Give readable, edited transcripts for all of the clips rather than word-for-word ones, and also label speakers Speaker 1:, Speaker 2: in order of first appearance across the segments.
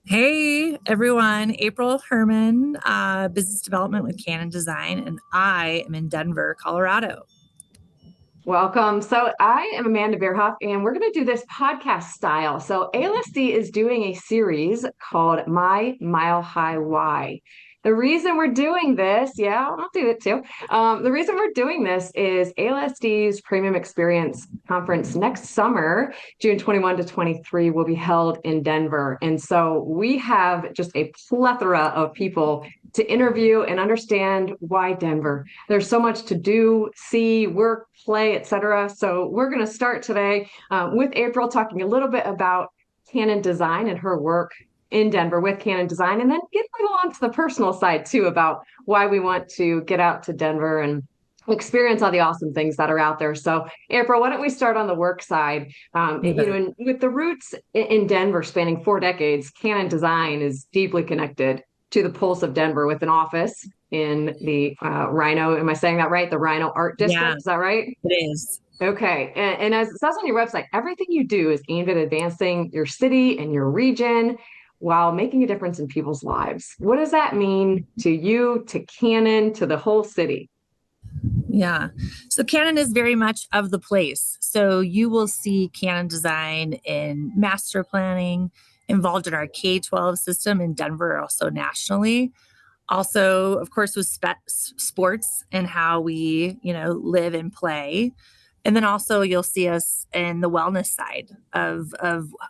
Speaker 1: Hey everyone, April Herrmann, business development with CannonDesign, and I am in Denver, Colorado.
Speaker 2: Welcome. So I am Amanda Beerhoff, and we're going to do this podcast style. So ALSD is doing a series called My Mile High Why. The reason we're doing this, yeah, I'll do it too. The reason we're doing this is ALSD's Premium Experience Conference next summer, June 21 to 23, will be held in Denver. And so we have just a plethora of people to interview and understand why Denver. There's so much to do, see, work, play, etc. So we're going to start today with April talking a little bit about CannonDesign and her work in Denver with CannonDesign, and then get a little onto the personal side too about why we want to get out to Denver and experience all the awesome things that are out there. So, April, why don't we start on the work side?
Speaker 1: You bet.
Speaker 2: With the roots in Denver spanning 4 decades, CannonDesign is deeply connected to the pulse of Denver with an office in the RiNo. Am I saying that right? The RiNo Art
Speaker 1: Yeah,
Speaker 2: District. Is that right?
Speaker 1: it is.
Speaker 2: Okay. And as it says on your website, everything you do is aimed at advancing your city and your region while making a difference in people's lives. What does that mean to you, to Cannon, to the whole city?
Speaker 1: Yeah. So Canon is very much of the place. So you will see CannonDesign in master planning, involved in our K-12 system in Denver, also nationally. Also, of course, with sports and how we, live and play. And then also you'll see us in the wellness side of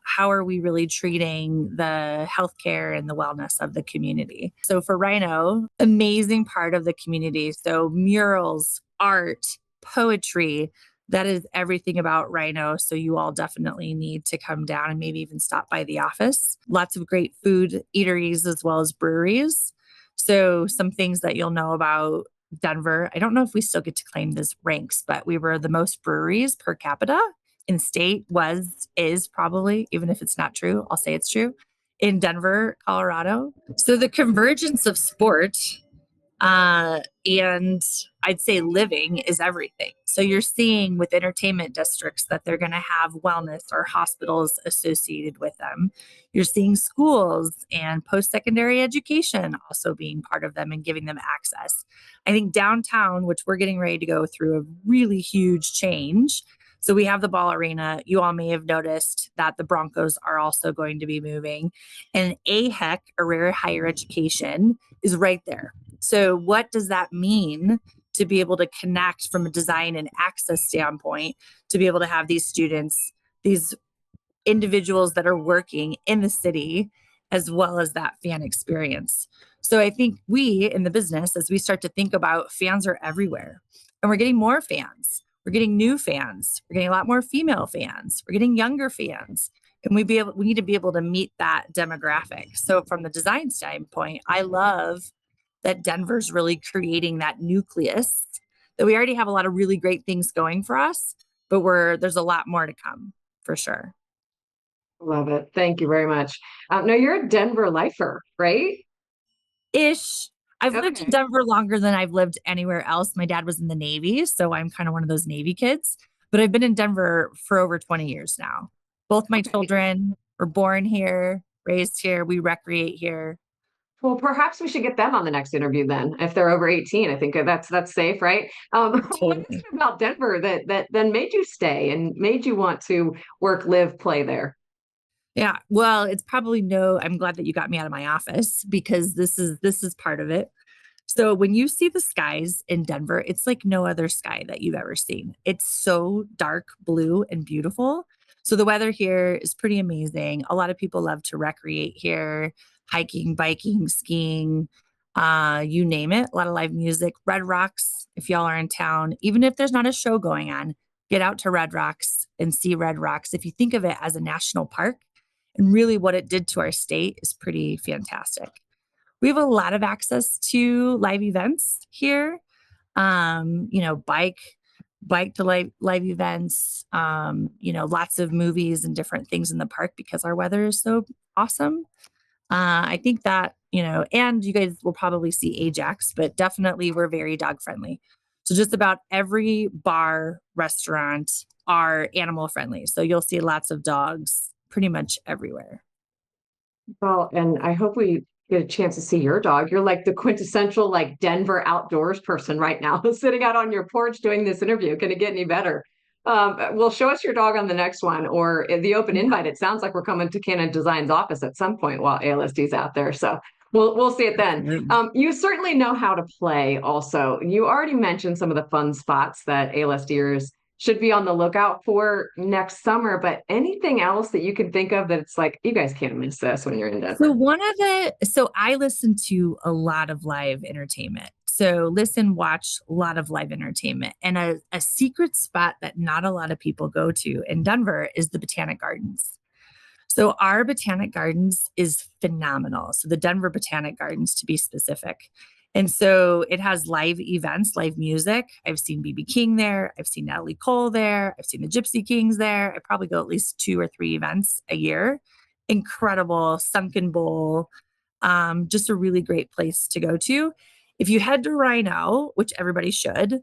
Speaker 1: how are we really treating the healthcare and the wellness of the community. So for RiNo, amazing part of the community. So murals, art, poetry, that is everything about RiNo. So you all definitely need to come down and maybe even stop by the office. Lots of great food eateries as well as breweries. So some things that you'll know about Denver. I don't know if we still get to claim this ranks, but we were the most breweries per capita in state is probably, even if it's not true, I'll say it's true, in Denver, Colorado. So the convergence of sport and I'd say living is everything. So you're seeing with entertainment districts that they're going to have wellness or hospitals associated with them. You're seeing schools and post secondary education also being part of them and giving them access. I think downtown, which we're getting ready to go through a really huge change. So we have the ball arena. You all may have noticed that the Broncos are also going to be moving. And AHEC, or Rare Higher Education, is right there. So, what does that mean to be able to connect from a design and access standpoint to be able to have these students, these individuals that are working in the city, as well as that fan experience? So, I think we in the business, as we start to think about fans are everywhere and we're getting more fans, we're getting new fans, we're getting a lot more female fans, we're getting younger fans. And we need to be able to meet that demographic. So from the design standpoint, I love that Denver's really creating that nucleus that we already have a lot of really great things going for us, but there's a lot more to come for sure.
Speaker 2: Love it. Thank you very much. No, you're a Denver lifer, right?
Speaker 1: Ish. I've lived in
Speaker 2: Okay.
Speaker 1: Denver longer than I've lived anywhere else. My dad was in the Navy, so I'm kind of one of those Navy kids, but I've been in Denver for over 20 years now. Both my
Speaker 2: Okay.
Speaker 1: children were born here, raised here, we recreate here.
Speaker 2: Well, perhaps we should get them on the next interview then, if they're over 18. I think that's safe, right? What is
Speaker 1: Totally.
Speaker 2: it about Denver that then made you stay and made you want to work, live, play there?
Speaker 1: Yeah. Well, it's probably no, I'm glad that you got me out of my office because this is part of it. So when you see the skies in Denver, it's like no other sky that you've ever seen. It's so dark blue and beautiful. So the weather here is pretty amazing. A lot of people love to recreate here, hiking, biking, skiing, you name it. A lot of live music. Red Rocks, if y'all are in town, even if there's not a show going on, get out to Red Rocks and see Red Rocks. If you think of it as a national park and really what it did to our state is pretty fantastic. We have a lot of access to live events here. Bike to live events, lots of movies and different things in the park because our weather is so awesome. I think that, and you guys will probably see Ajax, but definitely we're very dog friendly. So just about every bar, restaurant are animal friendly. So you'll see lots of dogs pretty much everywhere.
Speaker 2: Well, and I hope we get a chance to see your dog. You're like the quintessential like Denver outdoors person right now, sitting out on your porch doing this interview. Can it get any better? Well, show us your dog on the next one or the open
Speaker 1: Yeah,
Speaker 2: invite. It sounds like we're coming to Canon Design's office at some point while ALSD's out there. So we'll see it then.
Speaker 1: absolutely.
Speaker 2: You certainly know how to play also. You already mentioned some of the fun spots that ALSDers should be on the lookout for next summer. But anything else that you can think of that it's like, you guys can't miss this when you're in Denver?
Speaker 1: So I listen to a lot of live entertainment. So listen, watch a lot of live entertainment. And a secret spot that not a lot of people go to in Denver is the Botanic Gardens. So our Botanic Gardens is phenomenal. So the Denver Botanic Gardens to be specific. And so it has live events, live music. I've seen BB King there. I've seen Natalie Cole there. I've seen the Gypsy Kings there. I probably go at least 2 or 3 events a year. Incredible sunken bowl. Just a really great place to go to. If you head to RiNo, which everybody should,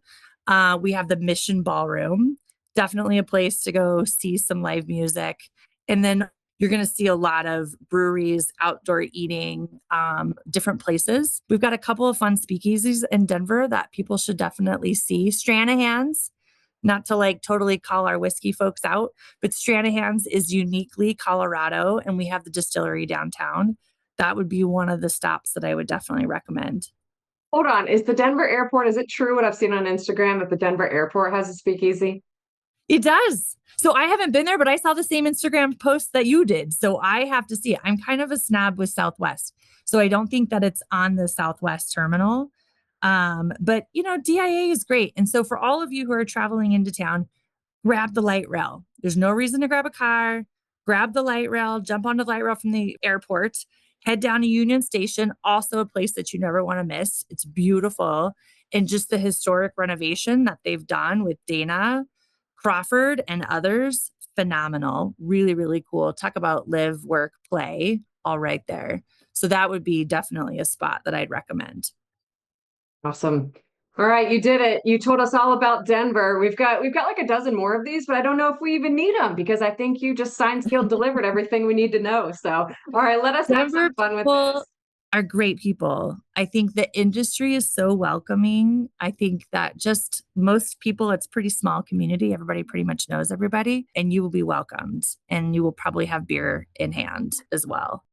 Speaker 1: we have the Mission Ballroom. Definitely a place to go see some live music. And then you're going to see a lot of breweries, outdoor eating, different places. We've got a couple of fun speakeasies in Denver that people should definitely see. Stranahan's, not to like totally call our whiskey folks out, but Stranahan's is uniquely Colorado, and we have the distillery downtown. That would be one of the stops that I would definitely recommend.
Speaker 2: Hold on. Is the Denver airport, is it true what I've seen on Instagram that the Denver airport has a speakeasy?
Speaker 1: It does. So I haven't been there, but I saw the same Instagram post that you did. So I have to see it. I'm kind of a snob with Southwest. So I don't think that it's on the Southwest terminal. But DIA is great. And so for all of you who are traveling into town, grab the light rail. There's no reason to grab a car. Grab the light rail, jump onto the light rail from the airport, head down to Union Station, also a place that you never want to miss. It's beautiful. And just the historic renovation that they've done with Dana Crawford and others, phenomenal. Really, really cool. Talk about live, work, play, all right there. So that would be definitely a spot that I'd recommend.
Speaker 2: Awesome. All right, you did it. You told us all about Denver. We've got like a dozen more of these, but I don't know if we even need them because I think you just signed, scaled, delivered everything we need to know. So, all right, let us have
Speaker 1: Denver
Speaker 2: some fun with
Speaker 1: people
Speaker 2: this.
Speaker 1: are great people. I think the industry is so welcoming. I think that just most people, it's pretty small community. Everybody pretty much knows everybody, and you will be welcomed, and you will probably have beer in hand as well.